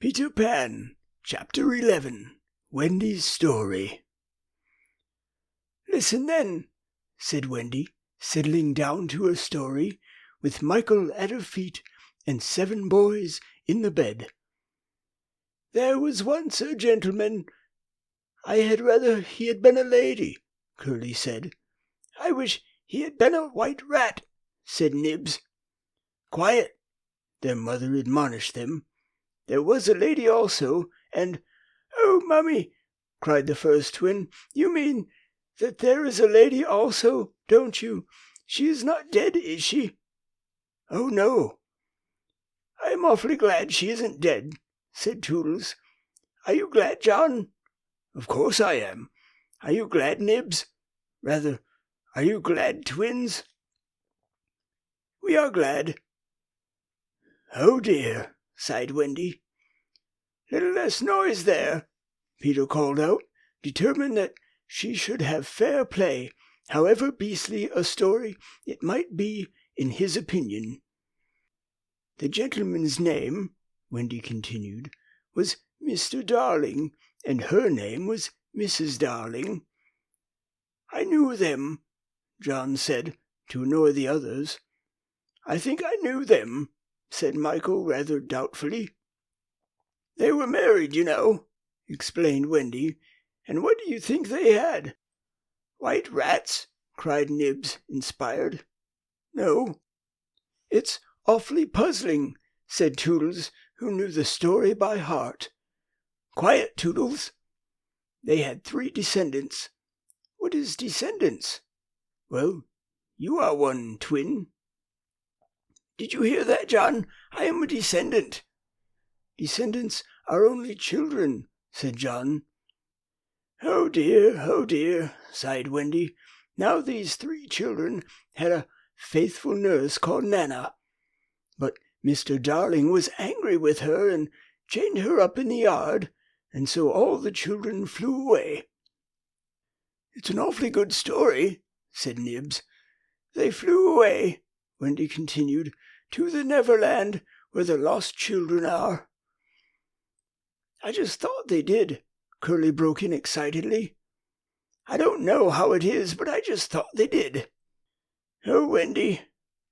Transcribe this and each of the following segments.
Peter Pan, Chapter 11, Wendy's Story. "Listen then," said Wendy, settling down to her story, with Michael at her feet and 7 boys in the bed. "There was once a gentleman—" "I had rather he had been a lady," Curly said. "I wish he had been a white rat," said Nibs. "Quiet," their mother admonished them. "There was a lady also, and—" "Oh, Mummy," cried the first twin, "you mean that there is a lady also, don't you? She is not dead, is she?" "Oh, no." "I'm awfully glad she isn't dead," said Toodles. "Are you glad, John?" "Of course I am. Are you glad, Nibs? Rather, are you glad, twins?" "We are glad." "Oh, dear," sighed Wendy. "Little less noise there," Peter called out, determined that she should have fair play, however beastly a story it might be in his opinion. "The gentleman's name," Wendy continued, "was Mr. Darling, and her name was Mrs. Darling." "I knew them," John said, to annoy the others. "I think I knew them," said Michael rather doubtfully. "They were married, you know," explained Wendy. "And what do you think they had?" "White rats?" cried Nibs, inspired. "No." "It's awfully puzzling," said Toodles, who knew the story by heart. "Quiet, Toodles." "They had 3 descendants." "What is descendants?" "Well, you are one, twin." "Did you hear that, John? I am a descendant." "Descendants are only children," said John. Oh, dear, sighed Wendy. Now these 3 children had a faithful nurse called Nana. But Mr. Darling was angry with her and chained her up in the yard, and so all the children flew away. "It's an awfully good story," said Nibs. "They flew away," Wendy continued, "to the Neverland, where the lost children are." "I just thought they did," Curly broke in excitedly. "I don't know how it is, but I just thought they did." "Oh, Wendy,"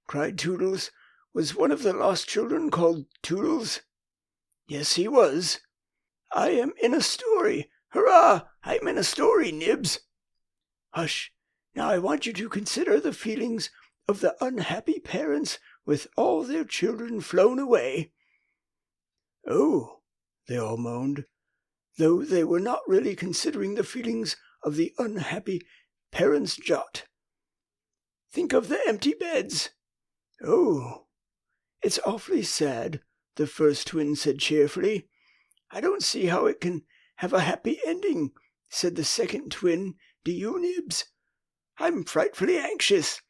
cried Toodles, "was one of the lost children called Toodles?" "Yes, he was." "I am in a story. Hurrah! I'm in a story, Nibs." "Hush! Now I want you to consider the feelings of the unhappy parents with all their children flown away." "Oh," they all moaned, though they were not really considering the feelings of the unhappy parents jot. "Think of the empty beds." "Oh." "It's awfully sad," the first twin said cheerfully. "I don't see how it can have a happy ending," said the second twin. "Do you, Nibs?" "I'm frightfully anxious."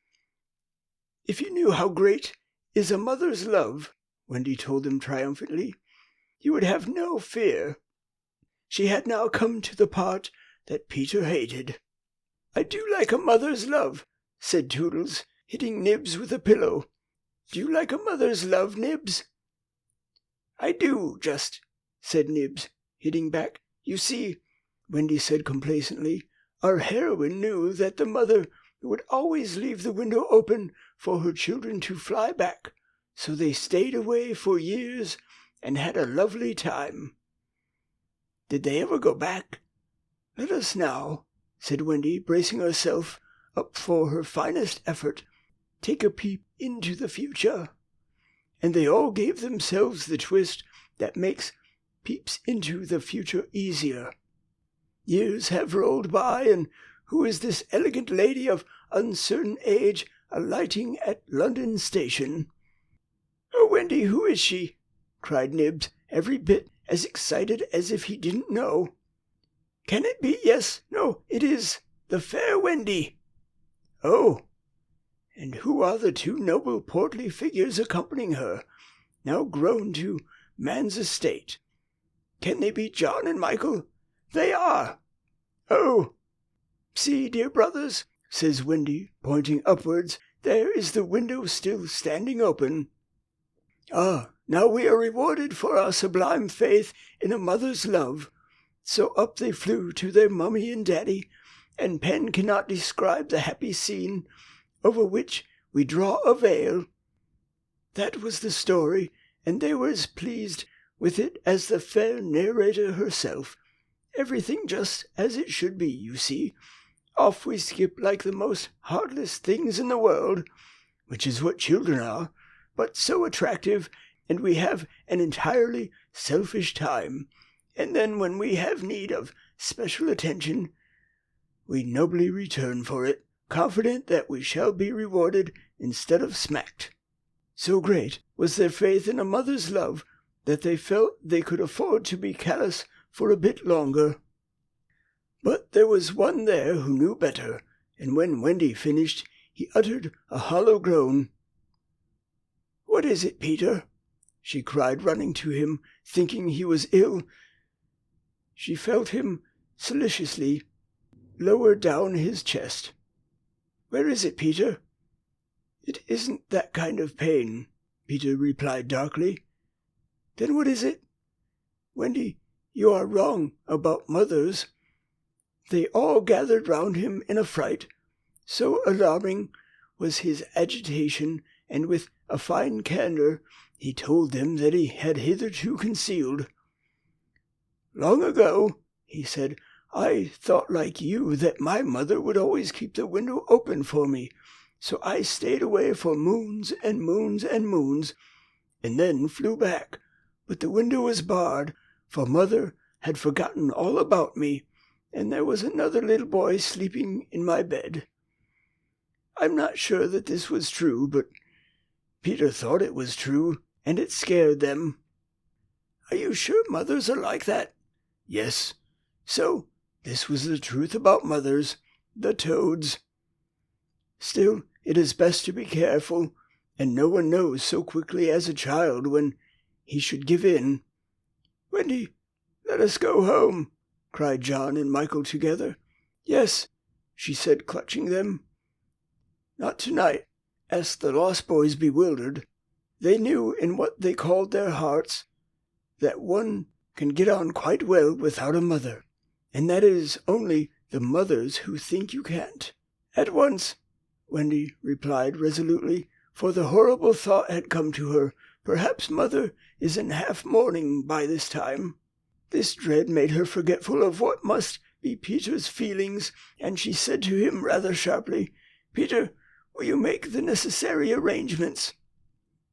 "If you knew how great is a mother's love," Wendy told them triumphantly, "you would have no fear." She had now come to the part that Peter hated. "I do like a mother's love," said Toodles, hitting Nibs with a pillow. "Do you like a mother's love, Nibs?" "I do, just," said Nibs, hitting back. "You see," Wendy said complacently, "our heroine knew that the mother would always leave the window open for her children to fly back, so they stayed away for years and had a lovely time." "Did they ever go back?" "Let us now," said Wendy, bracing herself up for her finest effort, "take a peep into the future." And they all gave themselves the twist that makes peeps into the future easier. Years have rolled by, and who is this elegant lady of uncertain age alighting at London Station? "Oh, Wendy, who is she?" cried Nibs, every bit as excited as if he didn't know. "Can it be? Yes, no, it is the fair Wendy." "Oh, and who are the 2 noble portly figures accompanying her, now grown to man's estate? Can they be John and Michael? They are. Oh, see, dear brothers," says Wendy, pointing upwards, "there is the window still standing open." "Ah, Now we are rewarded for our sublime faith in a mother's love." So up they flew to their mummy and daddy, and pen cannot describe the happy scene over which we draw a veil. That was the story, and they were as pleased with it as the fair narrator herself. Everything just as it should be, you see. Off we skip like the most heartless things in the world, which is what children are, but so attractive, and we have an entirely selfish time. And then when we have need of special attention, we nobly return for it, confident that we shall be rewarded instead of smacked. So great was their faith in a mother's love that they felt they could afford to be callous for a bit longer. But there was one there who knew better, and when Wendy finished, he uttered a hollow groan. "What is it, Peter?" she cried, running to him, thinking he was ill. She felt him solicitously lower down his chest. "Where is it, Peter?" "It isn't that kind of pain," Peter replied darkly. "Then what is it?" "Wendy, you are wrong about mothers." They all gathered round him in a fright. So alarming was his agitation, and with a fine candour he told them that he had hitherto concealed. "Long ago," he said, "I thought like you that my mother would always keep the window open for me, so I stayed away for moons and moons and moons, and then flew back. But the window was barred, for mother had forgotten all about me, and there was another little boy sleeping in my bed." I'm not sure that this was true, but Peter thought it was true, and it scared them. "Are you sure mothers are like that?" "Yes. So this was the truth about mothers, the toads. Still, it is best to be careful, and no one knows so quickly as a child when he should give in." "Wendy, let us go home," cried John and Michael together. "Yes," she said, clutching them. "Not tonight," asked the lost boys, bewildered. They knew in what they called their hearts that one can get on quite well without a mother, and that it is only the mothers who think you can't. "At once," Wendy replied resolutely, for the horrible thought had come to her, perhaps mother is in half mourning by this time. This dread made her forgetful of what must be Peter's feelings, and she said to him rather sharply, "Peter, will you make the necessary arrangements?"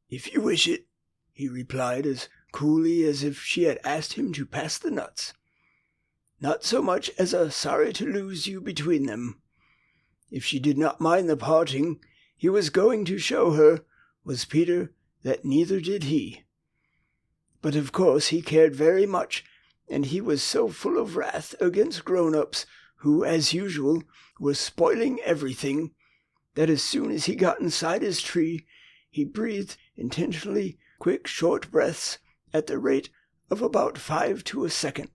"If you wish it," he replied as coolly as if she had asked him to pass the nuts. Not so much as a sorry to lose you between them. If she did not mind the parting, he was going to show her, was Peter, that neither did he. But of course he cared very much, and he was so full of wrath against grown-ups, who, as usual, were spoiling everything, that as soon as he got inside his tree, he breathed intentionally quick, short breaths at the rate of about 5 to a second.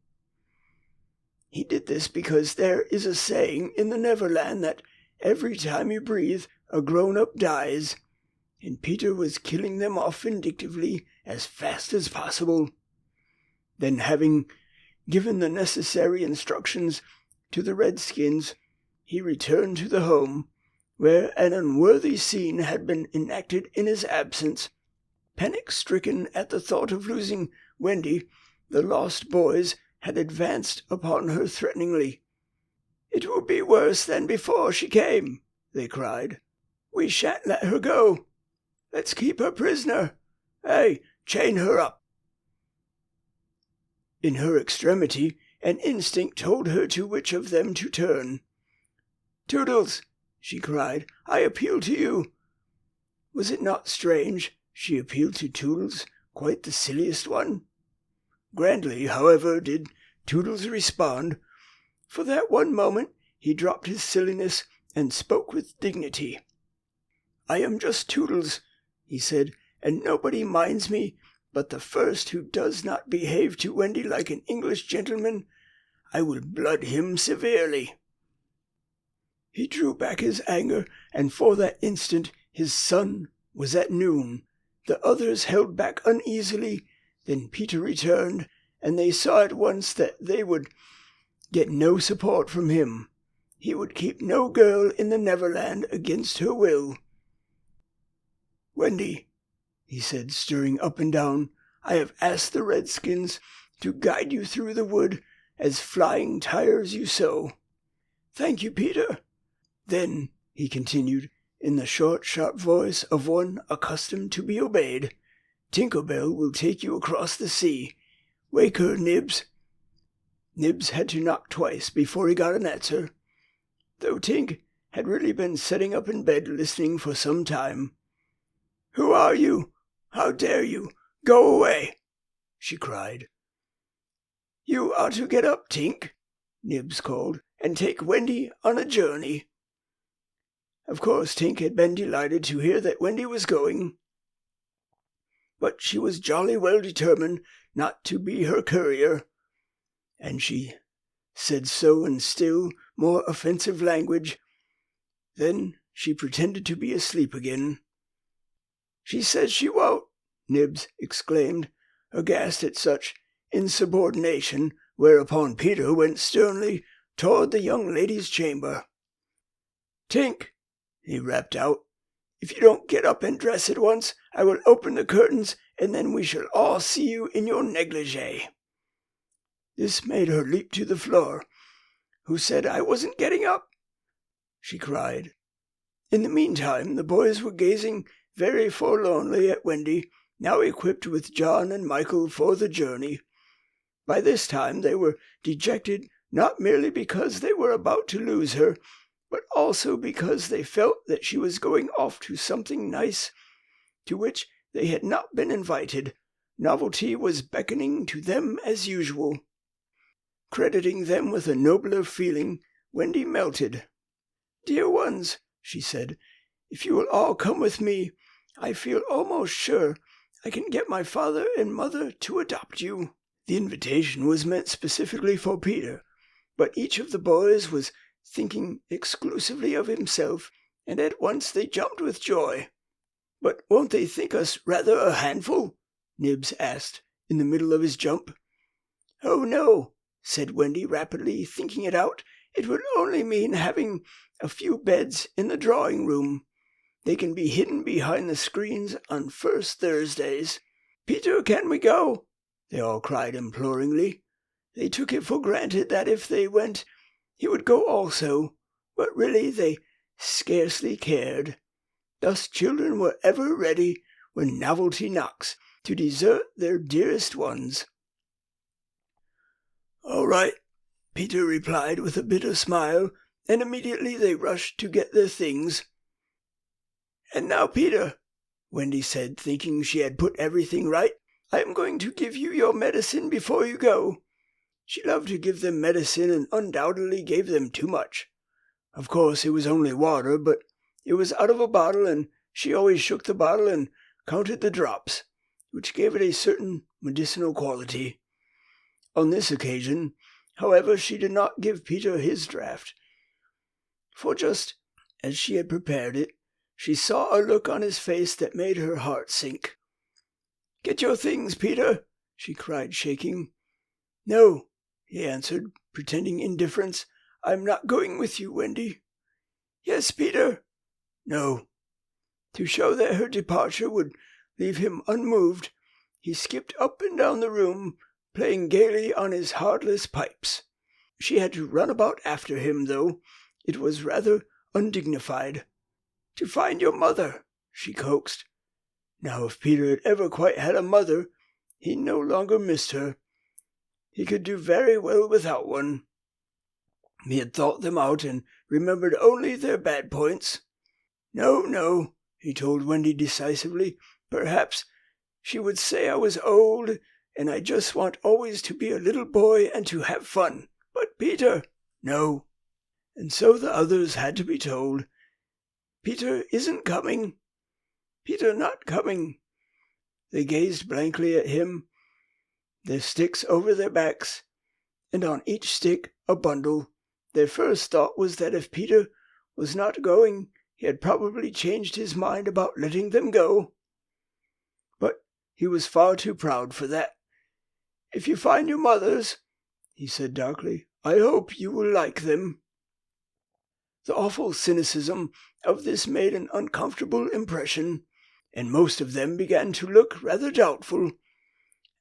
He did this because there is a saying in the Neverland that every time you breathe, a grown-up dies, and Peter was killing them off vindictively as fast as possible. Then, having given the necessary instructions to the redskins, he returned to the home, where an unworthy scene had been enacted in his absence. Panic-stricken at the thought of losing Wendy, the lost boys had advanced upon her threateningly. "It will be worse than before she came," they cried. "We shan't let her go. Let's keep her prisoner. Hey, chain her up." In her extremity, an instinct told her to which of them to turn. "Toodles," she cried, "I appeal to you." Was it not strange she appealed to Toodles, quite the silliest one? Grandly, however, did Toodles respond. For that one moment he dropped his silliness and spoke with dignity. "I am just Toodles," he said, "and nobody minds me but the first who does not behave to Wendy like an English gentleman. I will blood him severely." He drew back his anger, and for that instant his sun was at noon. The others held back uneasily. Then Peter returned, and they saw at once that they would get no support from him. He would keep no girl in the Neverland against her will. "Wendy," he said, stirring up and down, "I have asked the redskins to guide you through the wood as flying tires you sow." "Thank you, Peter." "Then," he continued, in the short, sharp voice of one accustomed to be obeyed, "Tinker Bell will take you across the sea. Wake her, Nibs." Nibs had to knock twice before he got an answer, though Tink had really been sitting up in bed listening for some time. "Who are you? How dare you? Go away!" she cried. "You are to get up, Tink," Nibs called, "and take Wendy on a journey." Of course, Tink had been delighted to hear that Wendy was going, but she was jolly well determined not to be her courier, and she said so in still more offensive language. Then she pretended to be asleep again. "She says she won't," Nibs exclaimed, aghast at such insubordination, whereupon Peter went sternly toward the young lady's chamber. "Tink," he rapped out, "if you don't get up and dress at once, I will open the curtains, and then we shall all see you in your negligee." This made her leap to the floor. "Who said I wasn't getting up?" she cried. In the meantime, the boys were gazing very forlornly at Wendy, now equipped with John and Michael for the journey. By this time they were dejected not merely because they were about to lose her, but also because they felt that she was going off to something nice, to which they had not been invited. Novelty was beckoning to them as usual. Crediting them with a nobler feeling, Wendy melted. "Dear ones," she said, "if you will all come with me, I feel almost sure I can get my father and mother to adopt you." The invitation was meant specifically for Peter, but each of the boys was thinking exclusively of himself, and at once they jumped with joy. "But won't they think us rather a handful?" Nibs asked, in the middle of his jump. "Oh, no," said Wendy rapidly, thinking it out. "It would only mean having a few beds in the drawing-room. They can be hidden behind the screens on first Thursdays." "Peter, can we go?" they all cried imploringly. They took it for granted that if they went, he would go also, but really they scarcely cared. Thus children were ever ready, when novelty knocks, to desert their dearest ones. "All right," Peter replied with a bitter smile, and immediately they rushed to get their things. "And now, Peter," Wendy said, thinking she had put everything right, "I am going to give you your medicine before you go." She loved to give them medicine and undoubtedly gave them too much. Of course, it was only water, but it was out of a bottle, and she always shook the bottle and counted the drops, which gave it a certain medicinal quality. On this occasion, however, she did not give Peter his draught, for just as she had prepared it, she saw a look on his face that made her heart sink. "Get your things, Peter," she cried, shaking. "No," he answered, pretending indifference. "I'm not going with you, Wendy." "Yes, Peter." "No." To show that her departure would leave him unmoved, he skipped up and down the room, playing gaily on his heartless pipes. She had to run about after him, though. It was rather undignified. "To find your mother," she coaxed. Now, if Peter had ever quite had a mother, he no longer missed her. He could do very well without one. He had thought them out and remembered only their bad points. "No, no," he told Wendy decisively. "Perhaps she would say I was old, and I just want always to be a little boy and to have fun. But Peter, no." And so the others had to be told, "Peter isn't coming. Peter not coming." They gazed blankly at him, their sticks over their backs, and on each stick a bundle. Their first thought was that if Peter was not going, he had probably changed his mind about letting them go. he was far too proud for that. "If you find your mothers," he said darkly, "I hope you will like them." The awful cynicism of this made an uncomfortable impression, and most of them began to look rather doubtful.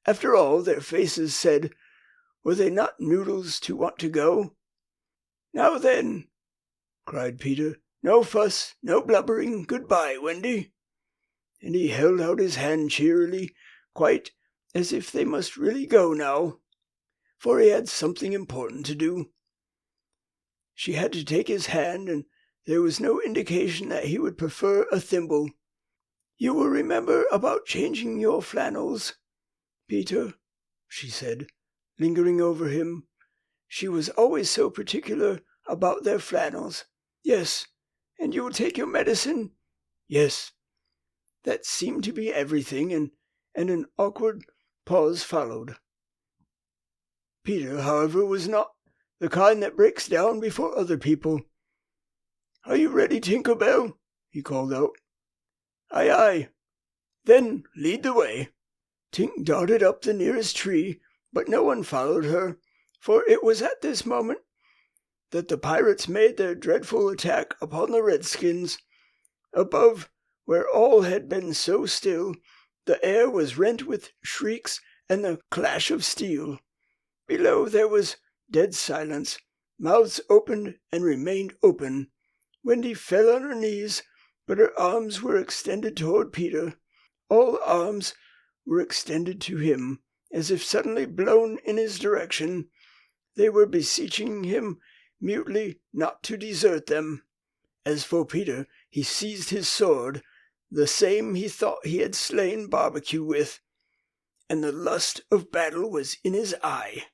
After all, their faces said, were they not noodles to want to go? "Now then," cried Peter, "no fuss, no blubbering. Goodbye, Wendy." And he held out his hand cheerily, quite as if they must really go now, for he had something important to do. She had to take his hand, and there was no indication that he would prefer a thimble. "You will remember about changing your flannels, Peter," she said, lingering over him. She was always so particular about their flannels. "Yes, and you will take your medicine?" "Yes." That seemed to be everything, and an awkward pause followed. Peter, however, was not the kind that breaks down before other people. "Are you ready, Tinker Bell?" he called out. "Aye, aye." "Then lead the way." Tink darted up the nearest tree, but no one followed her, for it was at this moment that the pirates made their dreadful attack upon the redskins. Above, where all had been so still, the air was rent with shrieks and the clash of steel. Below there was dead silence. Mouths opened and remained open. Wendy fell on her knees, but her arms were extended toward Peter. All arms were extended to him, as if suddenly blown in his direction. They were beseeching him mutely not to desert them. As for Peter, he seized his sword, the same he thought he had slain Barbecue with, and the lust of battle was in his eye.